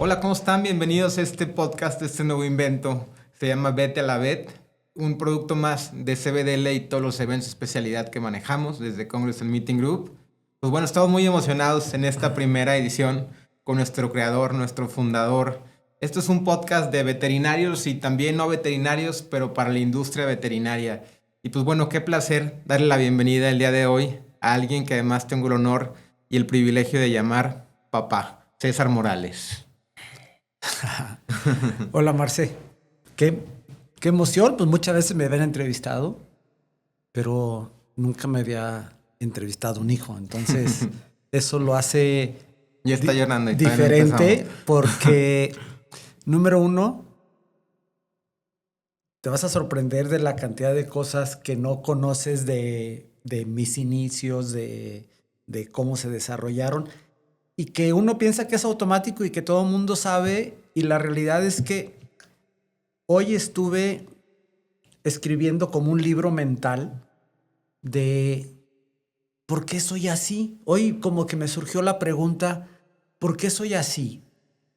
Hola, ¿cómo están? Bienvenidos a este podcast, este nuevo invento. Se llama Vete a la Vet, un producto más de CBDL y todos los eventos de especialidad que manejamos desde Congress and Meeting Group. Pues bueno, estamos muy emocionados en esta primera edición con nuestro creador, nuestro fundador. Esto es un podcast de veterinarios y también no veterinarios, pero para la industria veterinaria. Y pues bueno, qué placer darle la bienvenida el día de hoy a alguien que además tengo el honor y el privilegio de llamar papá, César Morales. Hola Marce, qué, qué emoción, pues muchas veces me habían entrevistado, pero nunca me había entrevistado un hijo, entonces eso lo hace Ya está llorando y todavía no diferente empezamos. porque, número uno, te vas a sorprender de la cantidad de cosas que no conoces de mis inicios, de cómo se desarrollaron y que uno piensa que es automático y que todo el mundo sabe y la realidad es que hoy estuve escribiendo como un libro mental de ¿por qué soy así? Hoy como que me surgió la pregunta, ¿por qué soy así?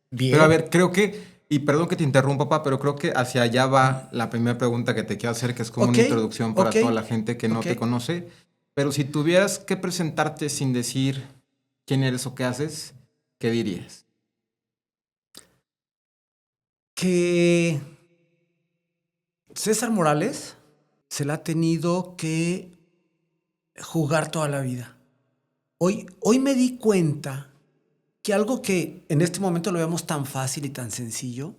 Pero a Bien, ver, creo que, y perdón que te interrumpa, papá, pero creo que hacia allá va la primera pregunta que te quiero hacer, que es como ok, una introducción ok, para toda la gente que no ok. te conoce. Pero si tuvieras que presentarte sin decir quién eres o qué haces, ¿qué dirías? Que César Morales se la ha tenido que jugar toda la vida. Hoy me di cuenta que algo que en este momento lo vemos tan fácil y tan sencillo,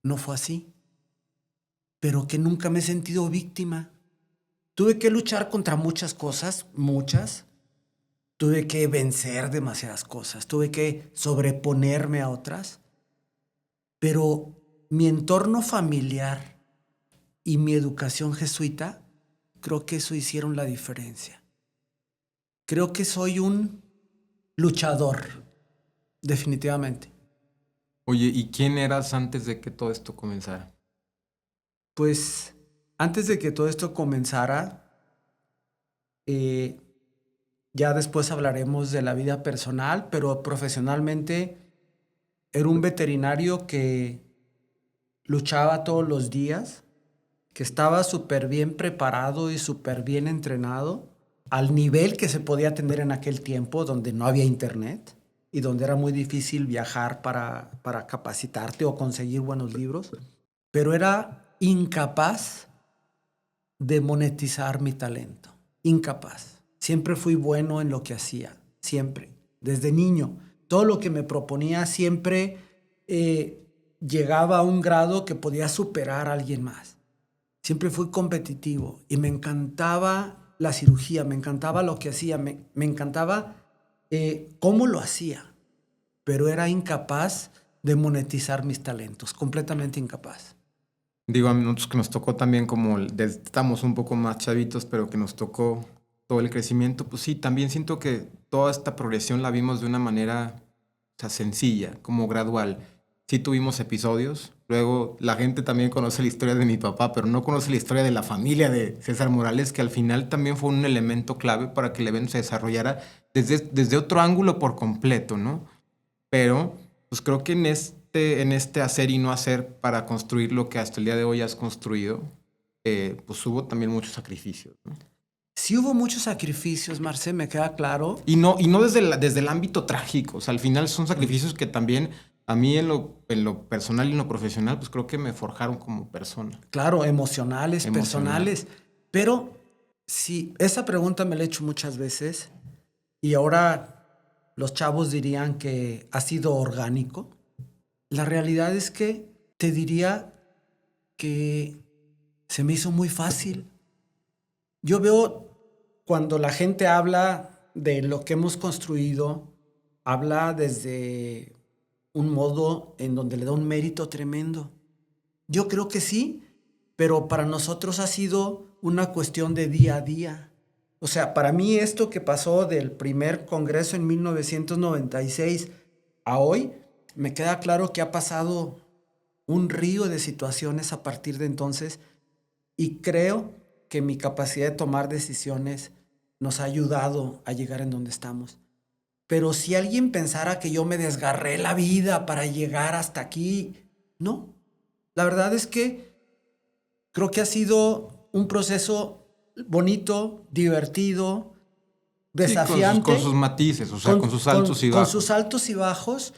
no fue así, pero que nunca me he sentido víctima. Tuve que luchar contra muchas cosas, muchas. Tuve que vencer demasiadas cosas, tuve que sobreponerme a otras, pero mi entorno familiar y mi educación jesuita, creo que eso hicieron la diferencia. Creo que soy un luchador, definitivamente. Oye, ¿y quién eras antes de que todo esto comenzara? Pues antes de que todo esto comenzara, eh, ya después hablaremos de la vida personal, pero profesionalmente era un veterinario que luchaba todos los días, que estaba súper bien preparado y súper bien entrenado, al nivel que se podía tener en aquel tiempo, donde no había internet y donde era muy difícil viajar para capacitarte o conseguir buenos libros, pero era incapaz de monetizar mi talento, incapaz. Siempre fui bueno en lo que hacía, siempre, desde niño. Todo lo que me proponía siempre llegaba a un grado que podía superar a alguien más. Siempre fui competitivo y me encantaba la cirugía, me encantaba lo que hacía, me encantaba cómo lo hacía, pero era incapaz de monetizar mis talentos, completamente incapaz. Digo, a nosotros que nos tocó también como, estamos un poco más chavitos, pero que nos tocó todo el crecimiento, pues sí, también siento que toda esta progresión la vimos de una manera, o sea, sencilla, como gradual. Sí tuvimos episodios, luego la gente también conoce la historia de mi papá, pero no conoce la historia de la familia de César Morales, que al final también fue un elemento clave para que el evento se desarrollara desde otro ángulo por completo, ¿no? Pero pues creo que en este hacer y no hacer para construir lo que hasta el día de hoy has construido, pues hubo también muchos sacrificios, ¿no? Sí hubo muchos sacrificios, Marce, me queda claro. Y no desde el ámbito trágico, o sea, al final son sacrificios que también a mí en lo personal y en lo profesional, pues creo que me forjaron como persona Claro, emocionales, emocional. personales, pero si esa pregunta me la he hecho muchas veces y ahora los chavos dirían que ha sido orgánico, la realidad es que te diría que se me hizo muy fácil. Yo veo cuando la gente habla de lo que hemos construido, habla desde un modo en donde le da un mérito tremendo. Yo creo que sí, pero para nosotros ha sido una cuestión de día a día. O sea, para mí esto que pasó del primer congreso en 1996 a hoy, me queda claro que ha pasado un río de situaciones a partir de entonces y creo que mi capacidad de tomar decisiones nos ha ayudado a llegar en donde estamos. Pero si alguien pensara que yo me desgarré la vida para llegar hasta aquí, no. La verdad es que creo que ha sido un proceso bonito, divertido, Sí, con sus desafiante, matices, o sea, con sus altos y con sus bajos. altos y bajos,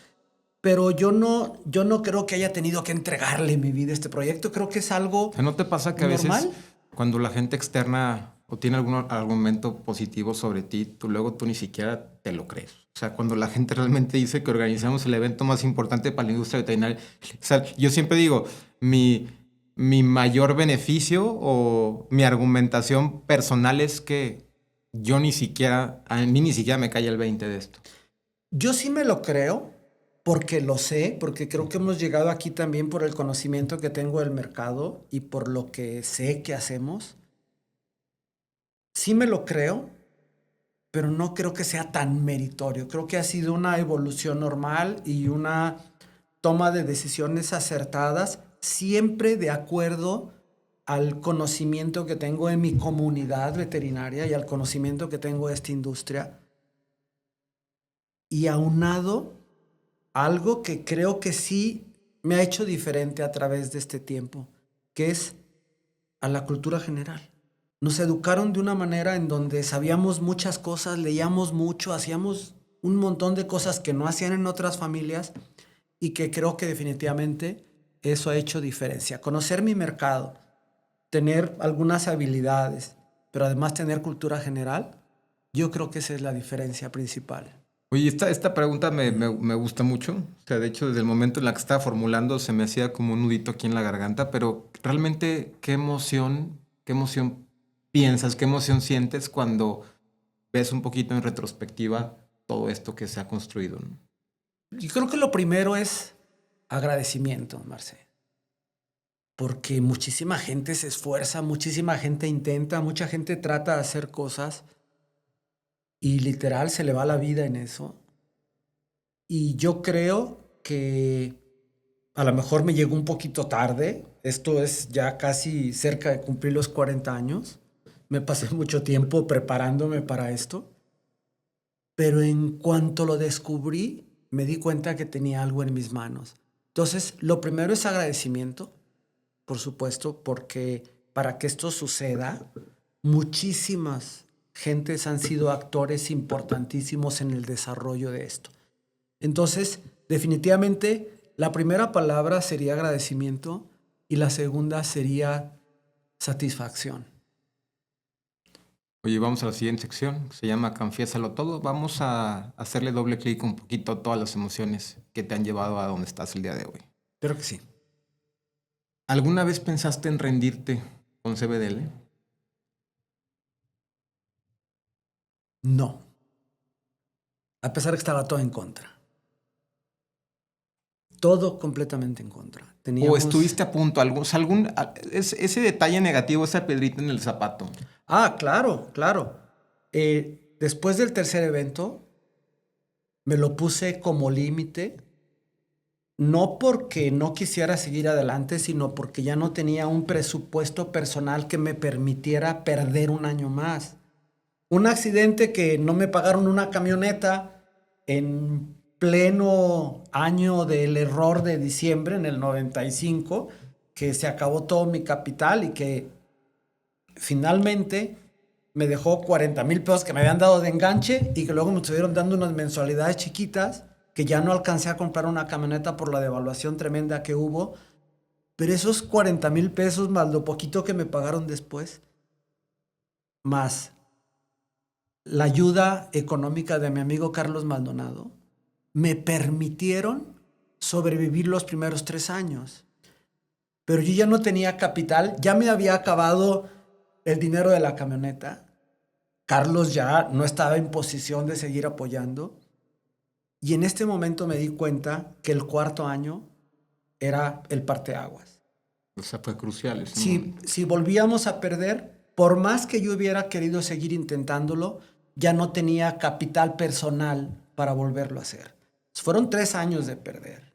pero yo no creo que haya tenido que entregarle mi vida a este proyecto. Creo que es O algo sea, ¿no te pasa que a veces normal. cuando la gente externa o tiene algún argumento positivo sobre ti, tú ni siquiera te lo crees? O sea, cuando la gente realmente dice que organizamos el evento más importante para la industria veterinaria, o sea, yo siempre digo, mi, mi mayor beneficio o mi argumentación personal es que a mí ni siquiera me cae el 20 de esto. Yo sí me lo creo, porque lo sé, porque creo que hemos llegado aquí también por el conocimiento que tengo del mercado y por lo que sé que hacemos. Sí me lo creo, pero no creo que sea tan meritorio. Creo que ha sido una evolución normal y una toma de decisiones acertadas, siempre de acuerdo al conocimiento que tengo en mi comunidad veterinaria y al conocimiento que tengo de esta industria, y aunado algo que creo que sí me ha hecho diferente a través de este tiempo, que es a la cultura general. Nos educaron de una manera en donde sabíamos muchas cosas, leíamos mucho, hacíamos un montón de cosas que no hacían en otras familias, y que creo que definitivamente eso ha hecho diferencia. Conocer mi mercado, tener algunas habilidades, pero además tener cultura general, yo creo que esa es la diferencia principal. Oye, esta pregunta me gusta mucho. O sea, de hecho, desde el momento en la que estaba formulando se me hacía como un nudito aquí en la garganta, pero realmente, qué emoción piensas, qué emoción sientes cuando ves un poquito en retrospectiva todo esto que se ha construido, ¿no? Yo creo que lo primero es agradecimiento, Marce, porque muchísima gente se esfuerza, muchísima gente intenta, mucha gente trata de hacer cosas y literal se le va la vida en eso. Y yo creo que a lo mejor me llegó un poquito tarde. Esto es ya casi cerca de cumplir los 40 años. Me pasé mucho tiempo preparándome para esto. Pero en cuanto lo descubrí, me di cuenta que tenía algo en mis manos. Entonces, lo primero es agradecimiento, por supuesto, porque para que esto suceda, muchísimas gentes han sido actores importantísimos en el desarrollo de esto. Entonces, definitivamente, la primera palabra sería agradecimiento y la segunda sería satisfacción. Oye, vamos a la siguiente sección, que se llama Confiésalo Todo. Vamos a hacerle doble clic un poquito a todas las emociones que te han llevado a donde estás el día de hoy. Creo que sí. ¿Alguna vez pensaste en rendirte con CBDL? No, a pesar de que estaba todo en contra. Todo completamente en contra. ¿O Teníamos... estuviste a punto? Ese detalle negativo, esa piedrita en el zapato. Ah, claro, claro. Después del tercer evento, me lo puse como límite, no porque no quisiera seguir adelante, sino porque ya no tenía un presupuesto personal que me permitiera perder un año más. Un accidente que no me pagaron una camioneta en pleno año del error de diciembre, en el 95, que se acabó todo mi capital y que finalmente me dejó 40,000 pesos que me habían dado de enganche y que luego me estuvieron dando unas mensualidades chiquitas que ya no alcancé a comprar una camioneta por la devaluación tremenda que hubo. Pero esos 40,000 pesos más lo poquito que me pagaron después, más la ayuda económica de mi amigo Carlos Maldonado, me permitieron sobrevivir los primeros 3 años. Pero yo ya no tenía capital, ya me había acabado el dinero de la camioneta. Carlos ya no estaba en posición de seguir apoyando. Y en este momento me di cuenta que el cuarto año era el parteaguas. O sea, fue crucial ese momento. Si volvíamos a perder, por más que yo hubiera querido seguir intentándolo, ya no tenía capital personal para volverlo a hacer. Fueron 3 años de perder.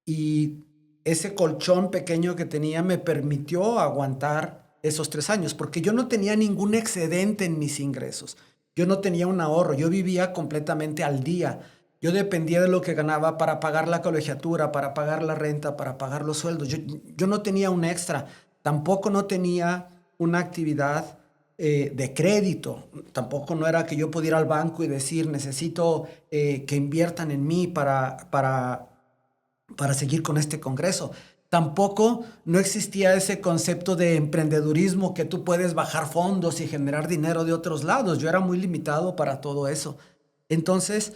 Y ese colchón pequeño que tenía me permitió aguantar esos 3 años, porque yo no tenía ningún excedente en mis ingresos. Yo no tenía un ahorro, yo vivía completamente al día. Yo dependía de lo que ganaba para pagar la colegiatura, para pagar la renta, para pagar los sueldos. Yo no tenía un extra, tampoco no tenía una actividad de crédito. Tampoco no era que yo pudiera ir al banco y decir, necesito que inviertan en mí para seguir con este congreso. Tampoco no existía ese concepto de emprendedurismo que tú puedes bajar fondos y generar dinero de otros lados. Yo era muy limitado para todo eso. Entonces,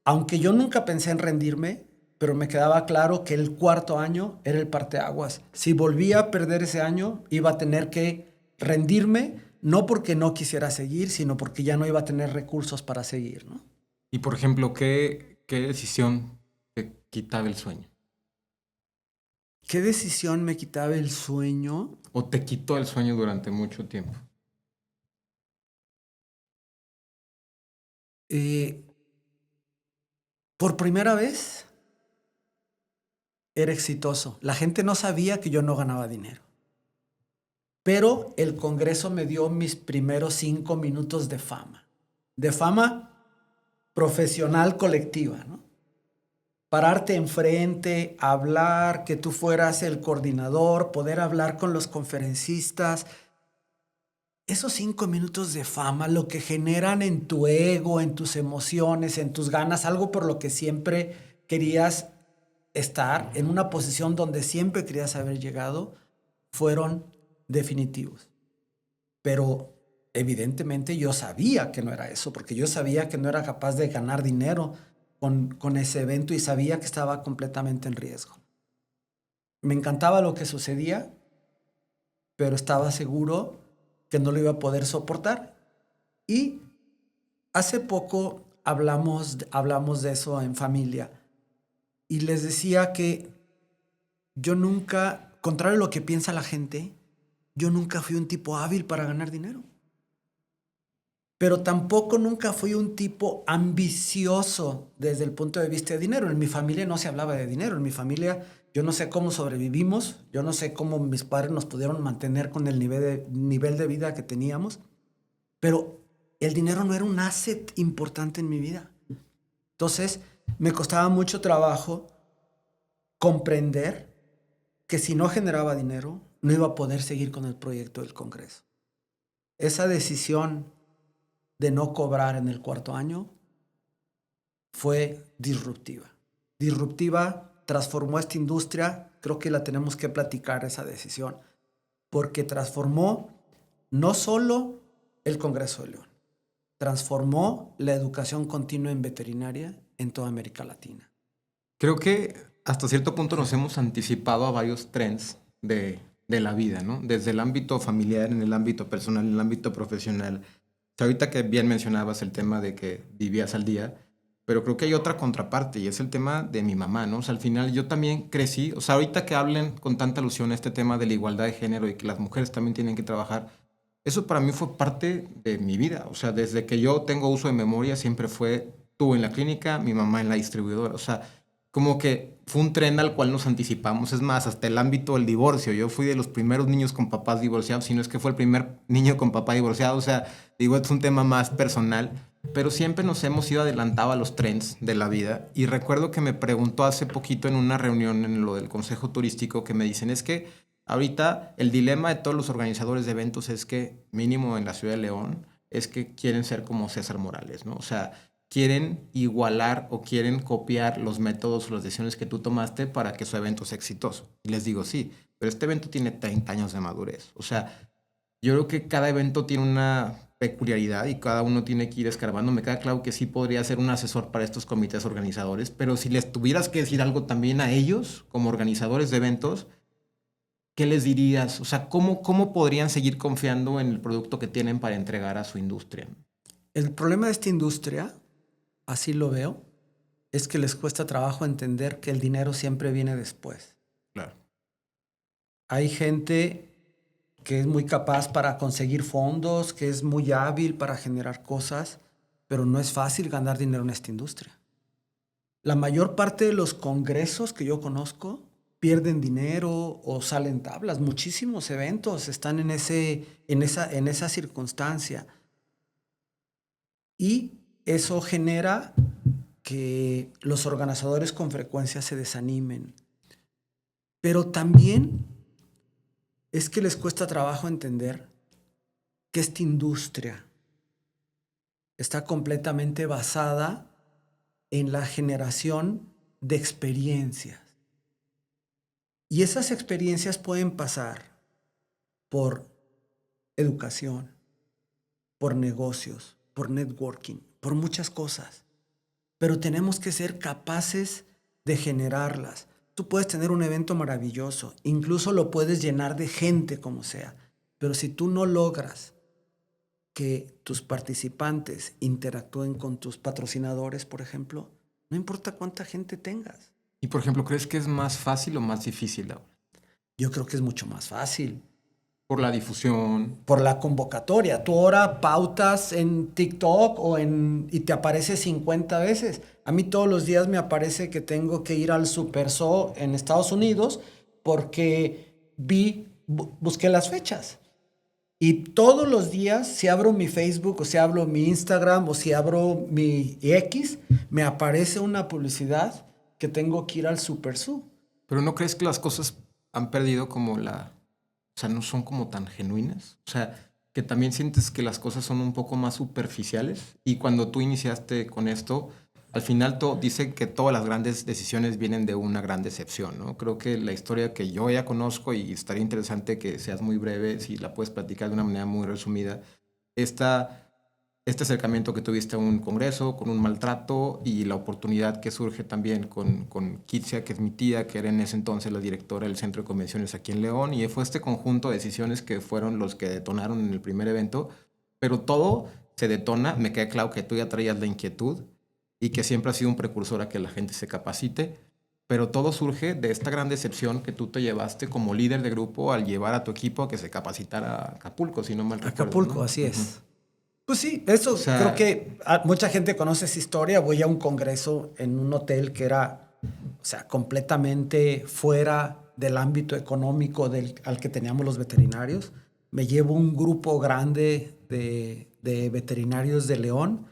aunque yo nunca pensé en rendirme, pero me quedaba claro que el cuarto año era el parteaguas. Si volvía a perder ese año, iba a tener que rendirme, no porque no quisiera seguir, sino porque ya no iba a tener recursos para seguir, ¿no? Y por ejemplo, ¿qué decisión te quitaba el sueño? ¿Qué decisión me quitaba el sueño? ¿O te quitó el sueño durante mucho tiempo? Eh, por primera vez era exitoso. La gente no sabía que yo no ganaba dinero. Pero el Congreso me dio mis primeros 5 minutos de fama profesional colectiva, ¿no? Pararte enfrente, hablar, que tú fueras el coordinador, poder hablar con los conferencistas. Esos 5 minutos de fama, lo que generan en tu ego, en tus emociones, en tus ganas, algo por lo que siempre querías estar, en una posición donde siempre querías haber llegado, fueron definitivos. Pero evidentemente yo sabía que no era eso, porque yo sabía que no era capaz de ganar dinero con ese evento y sabía que estaba completamente en riesgo. Me encantaba lo que sucedía, pero estaba seguro que no lo iba a poder soportar. Y hace poco hablamos de eso en familia y les decía que yo nunca, contrario a lo que piensa la gente, yo nunca fui un tipo hábil para ganar dinero. Pero tampoco nunca fui un tipo ambicioso desde el punto de vista de dinero. En mi familia no se hablaba de dinero. En mi familia yo no sé cómo sobrevivimos, yo no sé cómo mis padres nos pudieron mantener con el nivel de vida que teníamos, pero el dinero no era un asset importante en mi vida. Entonces me costaba mucho trabajo comprender que si no generaba dinero, no iba a poder seguir con el proyecto del Congreso. Esa decisión de no cobrar en el cuarto año fue disruptiva. Disruptiva, transformó esta industria, creo que la tenemos que platicar esa decisión, porque transformó no solo el Congreso de León, transformó la educación continua en veterinaria en toda América Latina. Creo que hasta cierto punto nos hemos anticipado a varios trends de la vida, ¿no? Desde el ámbito familiar, en el ámbito personal, en el ámbito profesional. O sea, ahorita que bien mencionabas el tema de que vivías al día, pero creo que hay otra contraparte y es el tema de mi mamá, ¿no? O sea, al final yo también crecí, o sea, ahorita que hablen con tanta alusión a este tema de la igualdad de género y que las mujeres también tienen que trabajar, eso para mí fue parte de mi vida. O sea, desde que yo tengo uso de memoria siempre fue tú en la clínica, mi mamá en la distribuidora. O sea, como que fue un tren al cual nos anticipamos. Es más, hasta el ámbito del divorcio. Yo fui de los primeros niños con papás divorciados, si no es que fue el primer niño con papá divorciado. O sea, digo, es un tema más personal, pero siempre nos hemos ido adelantado a los trends de la vida. Y recuerdo que me preguntó hace poquito en una reunión en lo del Consejo Turístico que me dicen, es que ahorita el dilema de todos los organizadores de eventos es que, mínimo en la ciudad de León, es que quieren ser como César Morales, ¿no? O sea, quieren igualar o quieren copiar los métodos o las decisiones que tú tomaste para que su evento sea exitoso. Y les digo, sí, pero este evento tiene 30 años de madurez. O sea, yo creo que cada evento tiene una peculiaridad y cada uno tiene que ir escarbando. Me queda claro que sí podría ser un asesor para estos comités organizadores, pero si les tuvieras que decir algo también a ellos, como organizadores de eventos, ¿qué les dirías? O sea, ¿cómo podrían seguir confiando en el producto que tienen para entregar a su industria? El problema de esta industria, así lo veo, es que les cuesta trabajo entender que el dinero siempre viene después. Claro. Hay gente que es muy capaz para conseguir fondos, que es muy hábil para generar cosas, pero no es fácil ganar dinero en esta industria. La mayor parte de los congresos que yo conozco pierden dinero o salen tablas. Muchísimos eventos están en esa circunstancia. Y eso genera que los organizadores con frecuencia se desanimen. Pero también es que les cuesta trabajo entender que esta industria está completamente basada en la generación de experiencias. Y esas experiencias pueden pasar por educación, por negocios, por networking, por muchas cosas. Pero tenemos que ser capaces de generarlas. Tú puedes tener un evento maravilloso, incluso lo puedes llenar de gente como sea, pero si tú no logras que tus participantes interactúen con tus patrocinadores, por ejemplo, no importa cuánta gente tengas. Y por ejemplo, ¿crees que es más fácil o más difícil ahora? Yo creo que es mucho más fácil. Por la difusión. Por la convocatoria. Tú ahora pautas en TikTok y te aparece 50 veces. A mí todos los días me aparece que tengo que ir al Super Zoo en Estados Unidos porque busqué las fechas. Y todos los días, si abro mi Facebook o si abro mi Instagram o si abro mi X, me aparece una publicidad que tengo que ir al Super Zoo. Pero ¿no crees que las cosas han perdido como o sea, no son como tan genuinas? O sea, que también sientes que las cosas son un poco más superficiales. Y cuando tú iniciaste con esto, al final dicen que todas las grandes decisiones vienen de una gran decepción, ¿no? Creo que la historia que yo ya conozco, y estaría interesante que seas muy breve, si la puedes platicar de una manera muy resumida, este acercamiento que tuviste a un congreso con un maltrato y la oportunidad que surge también con Kitsia, que es mi tía, que era en ese entonces la directora del Centro de Convenciones aquí en León, y fue este conjunto de decisiones que fueron los que detonaron en el primer evento, pero todo se detona, me queda claro que tú ya traías la inquietud y que siempre has sido un precursor a que la gente se capacite, pero todo surge de esta gran decepción que tú te llevaste como líder de grupo al llevar a tu equipo a que se capacitara a Acapulco, si no mal recuerdo, Acapulco, ¿no? así Uh-huh. es. Pues sí, O eso creo sea, que mucha gente conoce esa historia. Voy a un congreso en un hotel que era, o sea, completamente fuera del ámbito económico al que teníamos los veterinarios. Me llevo un grupo grande de veterinarios de León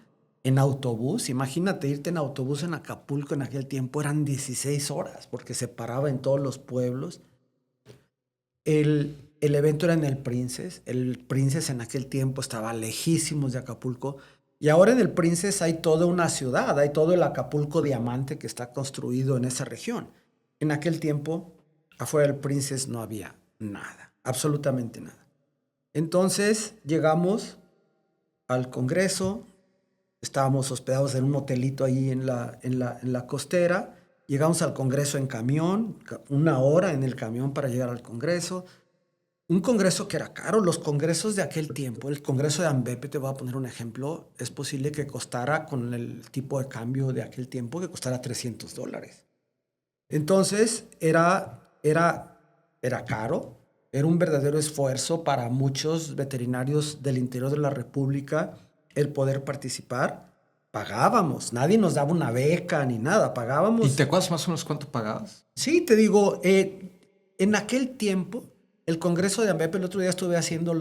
en autobús. Imagínate irte en autobús en Acapulco en aquel tiempo, eran 16 horas porque se paraba en todos los pueblos. El evento era en el Princess. El Princess en aquel tiempo estaba lejísimos de Acapulco. Y ahora en el Princess hay toda una ciudad, hay todo el Acapulco Diamante que está construido en esa región. En aquel tiempo, afuera del Princess no había nada, absolutamente nada. Entonces llegamos al Congreso, estábamos hospedados en un hotelito ahí en la costera. Llegamos al Congreso en camión, 1 hora en el camión para llegar al Congreso. Un congreso que era caro. Los congresos de aquel tiempo, el congreso de Ambepe, te voy a poner un ejemplo, es posible que costara, con el tipo de cambio de aquel tiempo, que costara $300. Entonces, era caro, era un verdadero esfuerzo para muchos veterinarios del interior de la República el poder participar. Pagábamos, nadie nos daba una beca ni nada, ¿y pagábamos. te acuerdas más o menos cuánto pagabas? Sí, te digo, en aquel tiempo, el Congreso de Ambepe, el otro día estuve haciendo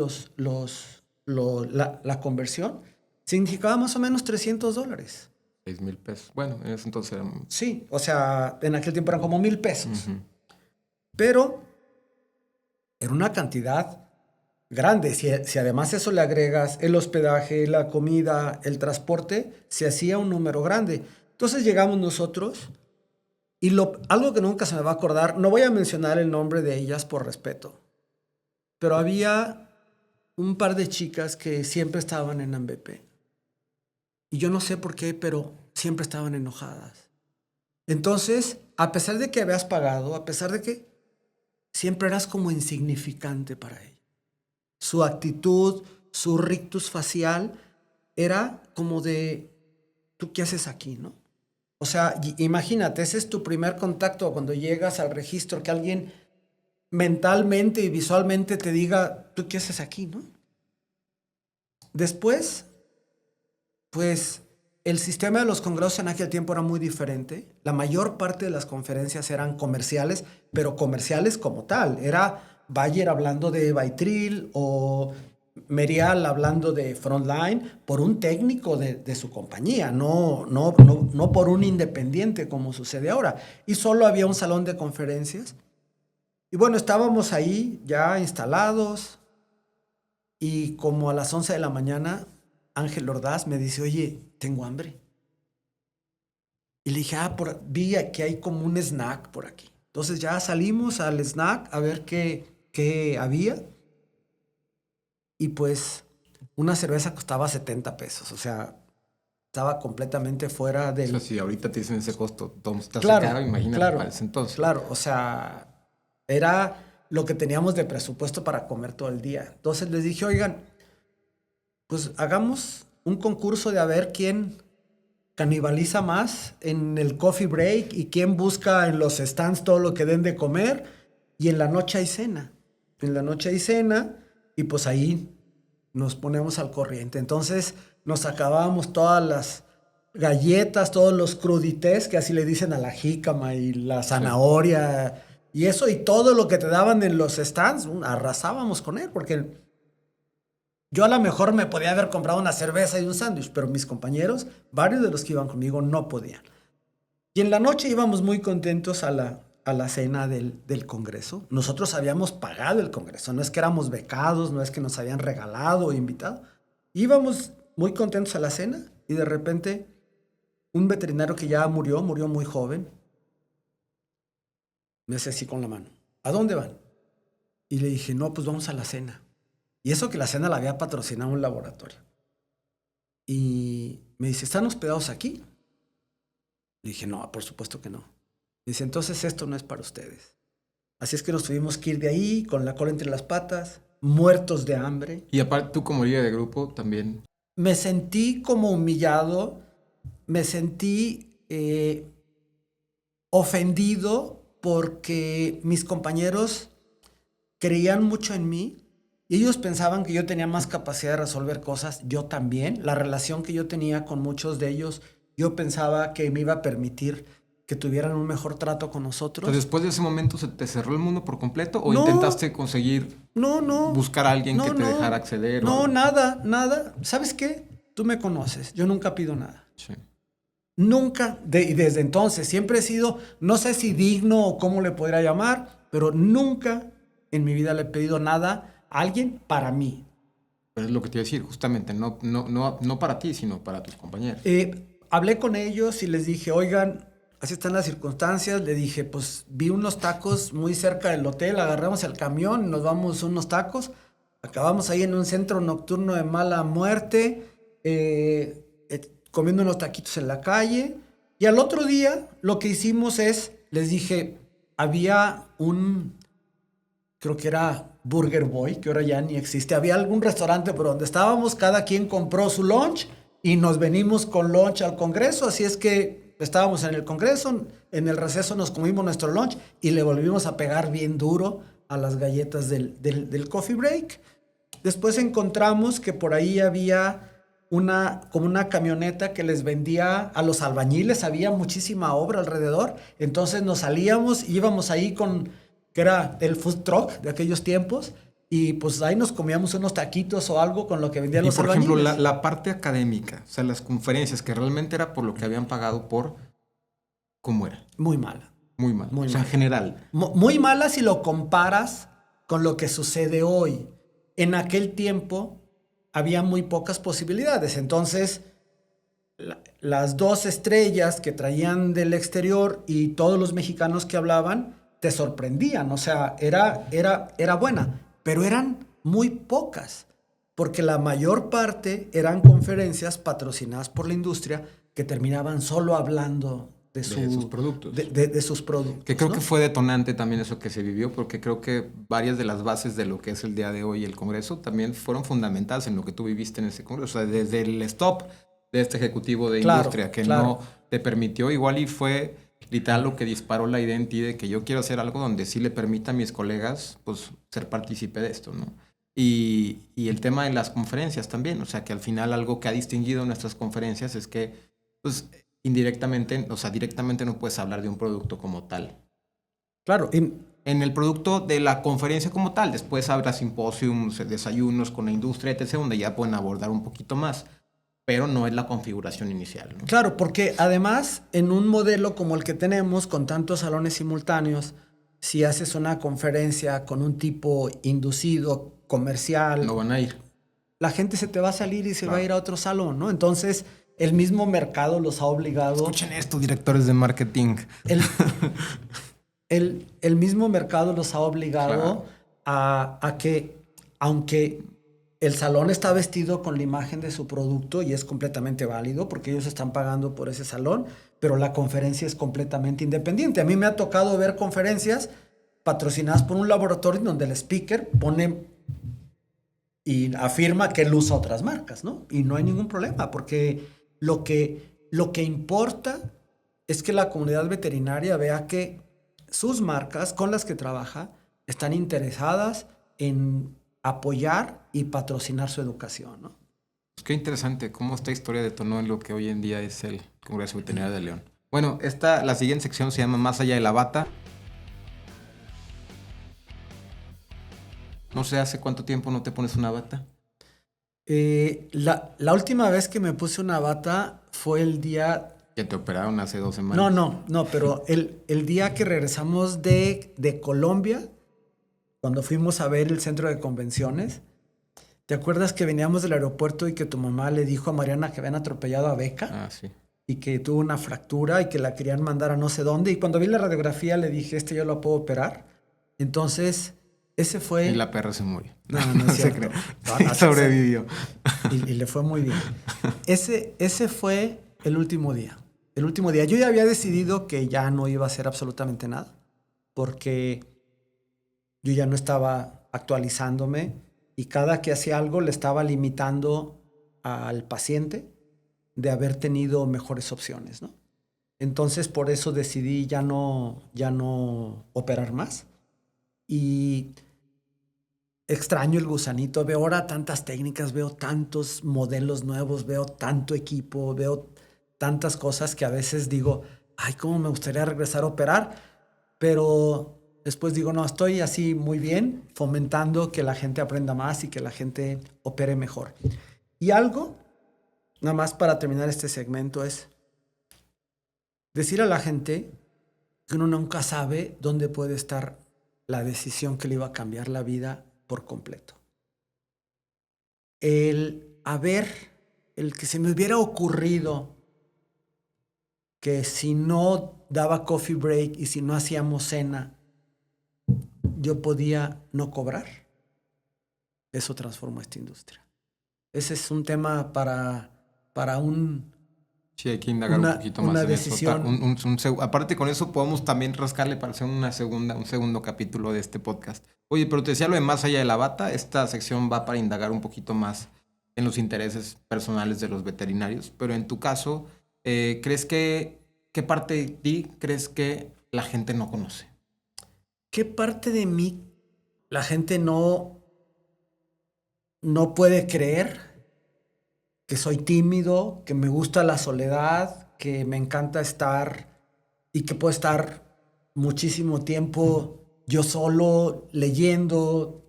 la conversión, significaba más o menos $300. 6,000 pesos. Bueno, en ese entonces eran... Sí, o sea, en aquel tiempo eran como 1,000 pesos. Uh-huh. Pero era una cantidad grande. Si además eso le agregas el hospedaje, la comida, el transporte, se hacía un número grande. Entonces llegamos nosotros y algo que nunca se me va a acordar, no voy a mencionar el nombre de ellas por respeto, pero había un par de chicas que siempre estaban en Ambepe. Y yo no sé por qué, pero siempre estaban enojadas. Entonces, a pesar de que habías pagado, a pesar de que siempre eras como insignificante para ella. Su actitud, su rictus facial era como de, ¿tú qué haces aquí, no? O sea, imagínate, ese es tu primer contacto cuando llegas al registro, que alguien mentalmente y visualmente te diga, ¿tú qué haces aquí, no? Después, pues el sistema de los congresos en aquel tiempo era muy diferente. La mayor parte de las conferencias eran comerciales, pero comerciales como tal. Era Bayer hablando de Baitril o Merial hablando de Frontline por un técnico de su compañía, no por un independiente como sucede ahora. Y solo había un salón de conferencias. Y bueno, estábamos ahí ya instalados y como a las 11 de la mañana, Ángel Ordaz me dice, oye, tengo hambre. Y le dije, vi que hay como un snack por aquí. Entonces ya salimos al snack a ver qué había. Y pues una cerveza costaba 70 pesos. O sea, estaba completamente fuera O sea, del... si ahorita te dicen ese costo, todo está Claro, caro, imagínate para ese entonces. claro. O sea, era lo que teníamos de presupuesto para comer todo el día. Entonces les dije, oigan, pues hagamos un concurso de a ver quién canibaliza más en el coffee break y quién busca en los stands todo lo que den de comer. Y en la noche hay cena. En la noche hay cena y pues ahí nos ponemos al corriente. Entonces nos acabábamos todas las galletas, todos los crudités, que así le dicen a la jícama y la zanahoria, y eso, y todo lo que te daban en los stands, arrasábamos con él, porque yo a lo mejor me podía haber comprado una cerveza y un sándwich, pero mis compañeros, varios de los que iban conmigo, no podían. Y en la noche íbamos muy contentos a la cena del Congreso. Nosotros habíamos pagado el Congreso, no es que éramos becados, no es que nos habían regalado o invitado. Íbamos muy contentos a la cena y de repente un veterinario que ya murió muy joven, me hace así con la mano. ¿A dónde van? Y le dije, no, pues vamos a la cena. Y eso que la cena la había patrocinado un laboratorio. Y me dice, ¿están hospedados aquí? Le dije, no, por supuesto que no. Dice, entonces esto no es para ustedes. Así es que nos tuvimos que ir de ahí con la cola entre las patas, muertos de hambre. Y aparte tú como líder de grupo también. Me sentí como humillado, me sentí ofendido porque mis compañeros creían mucho en mí y ellos pensaban que yo tenía más capacidad de resolver cosas, yo también. La relación que yo tenía con muchos de ellos, yo pensaba que me iba a permitir que tuvieran un mejor trato con nosotros. Entonces, después de ese momento, ¿se te cerró el mundo por completo o No, intentaste conseguir no, buscar a alguien que te dejara acceder? No, o... nada. ¿Sabes qué? Tú me conoces, yo nunca pido nada. Sí. Nunca, y desde entonces, siempre he sido, no sé si digno o cómo le podría llamar, pero nunca en mi vida le he pedido nada a alguien para mí. Pero es lo que te iba a decir, justamente, no para ti, sino para tus compañeros. Hablé con ellos y les dije, oigan, así están las circunstancias. Le dije, pues vi unos tacos muy cerca del hotel, agarramos el camión, nos vamos unos tacos, acabamos ahí en un centro nocturno de mala muerte, comiendo unos taquitos en la calle. Y al otro día lo que hicimos es, les dije, había creo que era Burger Boy, que ahora ya ni existe. Había algún restaurante por donde estábamos, cada quien compró su lunch y nos venimos con lunch al Congreso. Así es que estábamos en el Congreso, en el receso nos comimos nuestro lunch y le volvimos a pegar bien duro a las galletas del coffee break. Después encontramos que por ahí había como una camioneta que les vendía a los albañiles, había muchísima obra alrededor, entonces nos salíamos, íbamos ahí que era el food truck de aquellos tiempos, y pues ahí nos comíamos unos taquitos o algo con lo que vendían los albañiles. Por ejemplo, la parte académica, o sea, las conferencias, que realmente era por lo que habían pagado ¿cómo era? Muy mala. Muy mal. Muy o sea, mal. en general. Muy mala si lo comparas con lo que sucede hoy. En aquel tiempo había muy pocas posibilidades. Entonces, las 2 estrellas que traían del exterior y todos los mexicanos que hablaban te sorprendían. O sea, era buena, pero eran muy pocas, porque la mayor parte eran conferencias patrocinadas por la industria que terminaban solo hablando de sus productos. De sus productos. Que creo que fue detonante también eso que se vivió, porque creo que varias de las bases de lo que es el día de hoy el Congreso también fueron fundamentadas en lo que tú viviste en ese Congreso. O sea, desde el stop de este ejecutivo de industria que no te permitió, igual y fue literal lo que disparó la identidad de que yo quiero hacer algo donde sí le permita a mis colegas pues ser partícipe de esto, ¿no? Y el tema de las conferencias también, o sea, que al final algo que ha distinguido nuestras conferencias es que pues indirectamente, o sea, directamente no puedes hablar de un producto como tal. Claro, en el producto de la conferencia como tal. Después habrá simposiums, desayunos con la industria, etc., donde ya pueden abordar un poquito más. Pero no es la configuración inicial, ¿no? Claro, porque además en un modelo como el que tenemos, con tantos salones simultáneos, si haces una conferencia con un tipo inducido, comercial, no van a ir. La gente se te va a salir y se va a ir a otro salón, ¿no? Entonces, el mismo mercado los ha obligado... Escuchen esto, directores de marketing. El mismo mercado los ha obligado a que, aunque el salón está vestido con la imagen de su producto y es completamente válido porque ellos están pagando por ese salón, pero la conferencia es completamente independiente. A mí me ha tocado ver conferencias patrocinadas por un laboratorio donde el speaker pone y afirma que él usa otras marcas, ¿no? Y no hay ningún problema porque lo que importa es que la comunidad veterinaria vea que sus marcas con las que trabaja están interesadas en apoyar y patrocinar su educación, ¿no? Qué interesante cómo esta historia detonó en lo que hoy en día es el Congreso Veterinario de León. Bueno, la siguiente sección se llama Más allá de la bata. No sé, ¿hace cuánto tiempo no te pones una bata? La última vez que me puse una bata fue el día... ¿Que te operaron hace 2 semanas? No, pero el día que regresamos de Colombia, cuando fuimos a ver el centro de convenciones, ¿te acuerdas que veníamos del aeropuerto y que tu mamá le dijo a Mariana que habían atropellado a Beca? Ah, sí. Y que tuvo una fractura y que la querían mandar a no sé dónde. Y cuando vi la radiografía le dije, yo lo puedo operar. Entonces, ese fue... Y la perra se murió. No es cierto. Sí, sobrevivió. Y le fue muy bien. Ese fue el último día. El último día. Yo ya había decidido que ya no iba a hacer absolutamente nada. Porque yo ya no estaba actualizándome. Y cada que hacía algo le estaba limitando al paciente de haber tenido mejores opciones, ¿no? Entonces, por eso decidí ya no operar más. Y extraño el gusanito. Veo ahora tantas técnicas, veo tantos modelos nuevos, veo tanto equipo, veo tantas cosas que a veces digo, ay, cómo me gustaría regresar a operar. Pero después digo, no, estoy así muy bien, fomentando que la gente aprenda más y que la gente opere mejor. Y algo, nada más para terminar este segmento, es decir a la gente que uno nunca sabe dónde puede estar la decisión que le iba a cambiar la vida por completo. El que se me hubiera ocurrido que si no daba coffee break y si no hacíamos cena, yo podía no cobrar. Eso transformó esta industria. Ese es un tema para un... Sí, hay que indagar un poquito más en decisión. eso. Aparte con eso podemos también rascarle para hacer un segundo capítulo de este podcast. Oye, pero te decía lo de Más allá de la bata. Esta sección va para indagar un poquito más en los intereses personales de los veterinarios. Pero en tu caso, ¿qué parte de ti crees que la gente no conoce? ¿Qué parte de mí la gente no puede creer? Que soy tímido, que me gusta la soledad, que me encanta estar y que puedo estar muchísimo tiempo yo solo leyendo,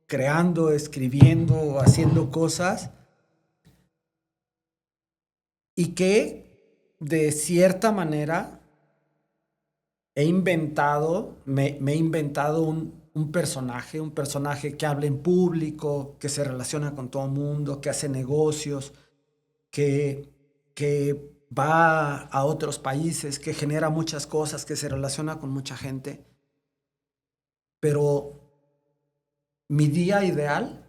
creando, escribiendo, haciendo cosas. Y que de cierta manera me he inventado un personaje que habla en público, que se relaciona con todo el mundo, que hace negocios, que va a otros países, que genera muchas cosas, que se relaciona con mucha gente. Pero mi día ideal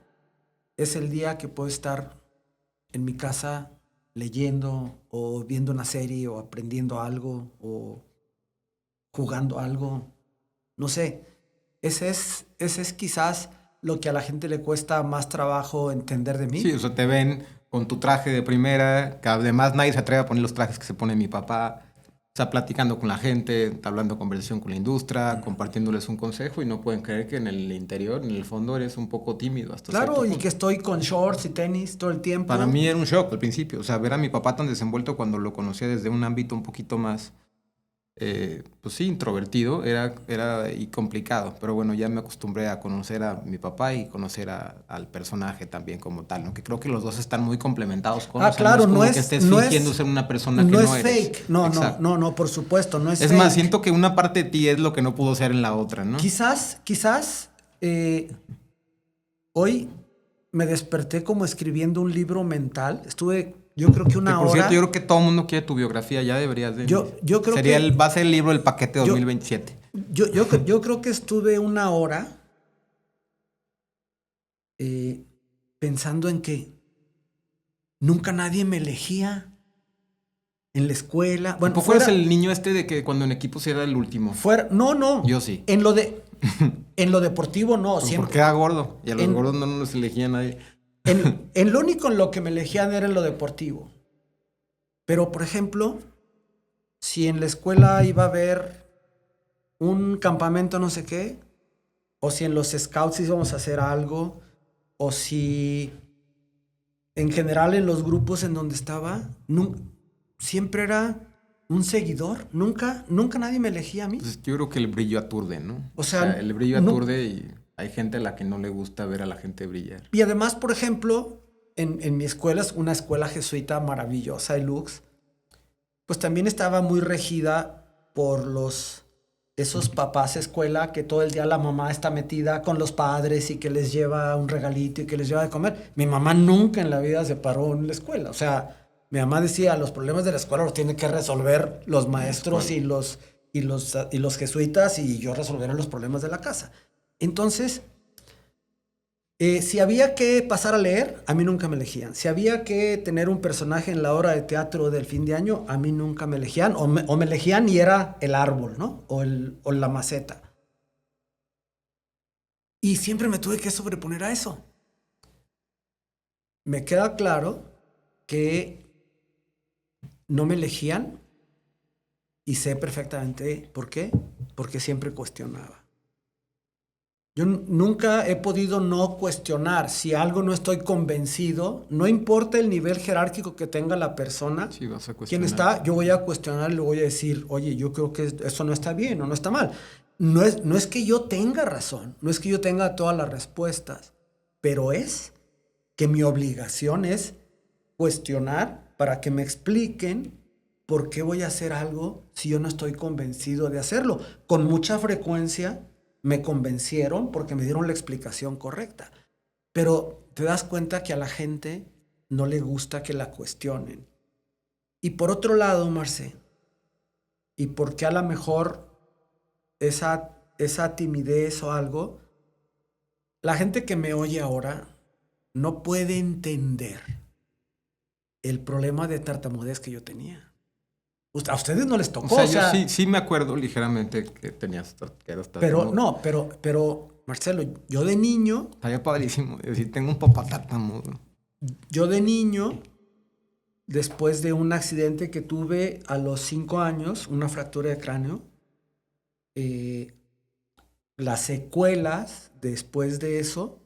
es el día que puedo estar en mi casa leyendo o viendo una serie o aprendiendo algo o jugando algo. No sé. Ese es quizás lo que a la gente le cuesta más trabajo entender de mí. Sí, o sea, te ven con tu traje de primera, que además nadie se atreve a poner los trajes que se pone mi papá. O sea, platicando con la gente, hablando conversación con la industria, compartiéndoles un consejo y no pueden creer que en el interior, en el fondo, eres un poco tímido hasta cierto punto. Claro, y que estoy con shorts y tenis todo el tiempo. Para mí era un shock al principio. O sea, ver a mi papá tan desenvuelto cuando lo conocía desde un ámbito un poquito más pues sí, introvertido, era y complicado, pero bueno, ya me acostumbré a conocer a mi papá y conocer al personaje también como tal, ¿no? Que creo que los dos están muy complementados con Ah, los años, claro, como que estés fingiendo ser una persona que no no es eres. fake. No, no, Exacto. no, no, por supuesto, no es Es fake. más, siento que una parte de ti es lo que no pudo ser en la otra, ¿no? Quizás hoy me desperté como escribiendo un libro mental. Estuve, yo creo que Que una por cierto, hora. yo creo que todo el mundo quiere tu biografía, ya deberías de. Yo creo Sería que va a ser el libro del paquete yo, 2027. yo creo que estuve una hora eh, pensando en que nunca nadie me elegía en la escuela. Bueno, ¿Tampoco eres el niño este de que cuando en equipos era el último? no, no. Yo sí. En lo deportivo no, Pues siempre. porque era gordo y a los En, gordos no nos elegía nadie. en lo único en lo que me elegían era en lo deportivo. Pero, por ejemplo, si en la escuela iba a haber un campamento no sé qué, o si en los scouts íbamos a hacer algo, o si en general en los grupos en donde estaba, siempre era un seguidor. Nunca nadie me elegía a mí. Pues yo creo que el brillo aturde, ¿no? O sea, el brillo aturde y hay gente a la que no le gusta ver a la gente brillar. Y además, por ejemplo, en mi escuela, es una escuela jesuita maravillosa, Lux, pues también estaba muy regida por esos papás escuela que todo el día la mamá está metida con los padres y que les lleva un regalito y que les lleva de comer. Mi mamá nunca en la vida se paró en la escuela. O sea, mi mamá decía, los problemas de la escuela los tienen que resolver los maestros y los jesuitas, y yo resolveré los problemas de la casa. Entonces, si había que pasar a leer, a mí nunca me elegían. Si había que tener un personaje en la obra de teatro del fin de año, a mí nunca me elegían. O me elegían y era el árbol, ¿no? O la maceta. Y siempre me tuve que sobreponer a eso. Me queda claro que no me elegían y sé perfectamente por qué. Porque siempre cuestionaba. Yo nunca he podido no cuestionar. Si algo no estoy convencido, no importa el nivel jerárquico que tenga la persona, Sí, vas a quién cuestionar. está, yo voy a cuestionar y le voy a decir, oye, yo creo que eso no está bien o no está mal. No es que yo tenga razón, no es que yo tenga todas las respuestas, pero es que mi obligación es cuestionar para que me expliquen por qué voy a hacer algo si yo no estoy convencido de hacerlo. Con mucha frecuencia me convencieron porque me dieron la explicación correcta. Pero te das cuenta que a la gente no le gusta que la cuestionen. Y por otro lado, Marce, y porque a lo mejor esa timidez o algo, la gente que me oye ahora no puede entender el problema de tartamudez que yo tenía. A ustedes no les tocó. O sea, yo sí me acuerdo ligeramente que eras Pero tartamudo. no, pero Marcelo, yo de niño. Estaría padrísimo decir, tengo un papá tartamudo. Yo de niño, después de un accidente que tuve a los 5 años, una fractura de cráneo, las secuelas después de eso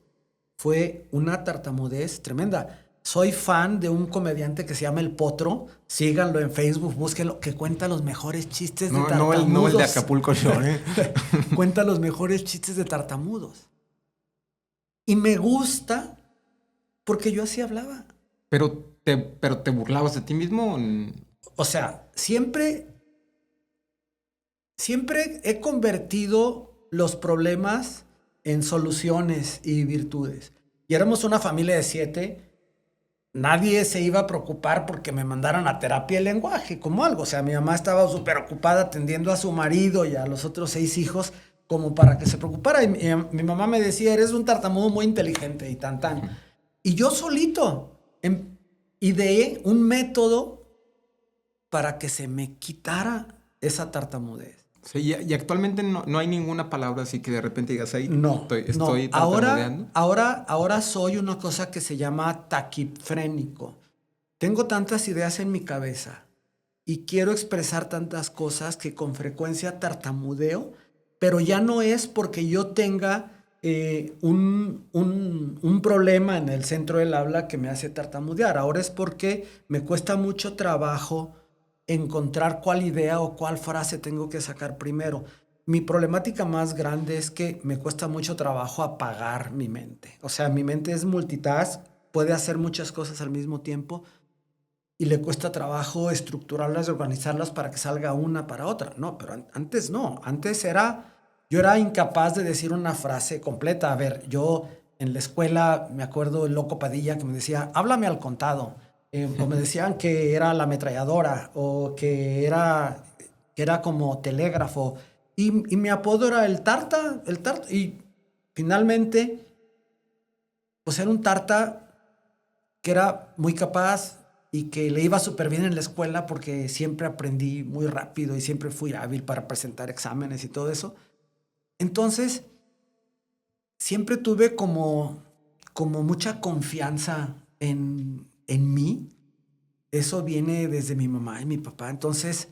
fue una tartamudez tremenda. Soy fan de un comediante que se llama El Potro. Síganlo en Facebook, búsquenlo, que cuenta los mejores chistes de tartamudos. No el de Acapulco Shore. Cuenta los mejores chistes de tartamudos. Y me gusta porque yo así hablaba. Pero te burlabas de ti mismo. O sea, siempre he convertido los problemas en soluciones y virtudes. Y éramos una familia de 7. Nadie se iba a preocupar porque me mandaran a terapia de lenguaje como algo. O sea, mi mamá estaba súper ocupada atendiendo a su marido y a los otros 6 hijos como para que se preocupara. Y mi mamá me decía, eres un tartamudo muy inteligente y tan. Y yo solito ideé un método para que se me quitara esa tartamudez. Sí, y actualmente no hay ninguna palabra así que de repente digas ahí. No, estoy tartamudeando. Ahora soy una cosa que se llama taquifrénico. Tengo tantas ideas en mi cabeza y quiero expresar tantas cosas que con frecuencia tartamudeo, pero ya no es porque yo tenga un problema en el centro del habla que me hace tartamudear. Ahora es porque me cuesta mucho trabajo encontrar cuál idea o cuál frase tengo que sacar primero. Mi problemática más grande es que me cuesta mucho trabajo apagar mi mente. O sea, mi mente es multitask, puede hacer muchas cosas al mismo tiempo y le cuesta trabajo estructurarlas y organizarlas para que salga una para otra. No, pero antes no. Antes yo era incapaz de decir una frase completa. A ver, yo en la escuela me acuerdo el loco Padilla que me decía, háblame al contado. O me decían que era la ametralladora o que era como telégrafo. Y mi apodo era el Tarta. Y finalmente, pues era un Tarta que era muy capaz y que le iba súper bien en la escuela porque siempre aprendí muy rápido y siempre fui hábil para presentar exámenes y todo eso. Entonces, siempre tuve como mucha confianza en mí. Eso viene desde mi mamá y mi papá. Entonces,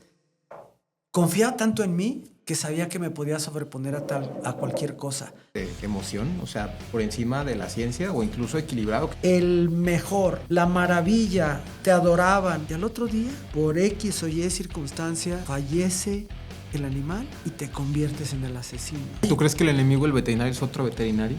confiaba tanto en mí que sabía que me podía sobreponer a cualquier cosa. De emoción, o sea, por encima de la ciencia o incluso equilibrado. El mejor, la maravilla, te adoraban. Y al otro día, por X o Y circunstancia, fallece el animal y te conviertes en el asesino. ¿Tú crees que el enemigo, el veterinario, es otro veterinario?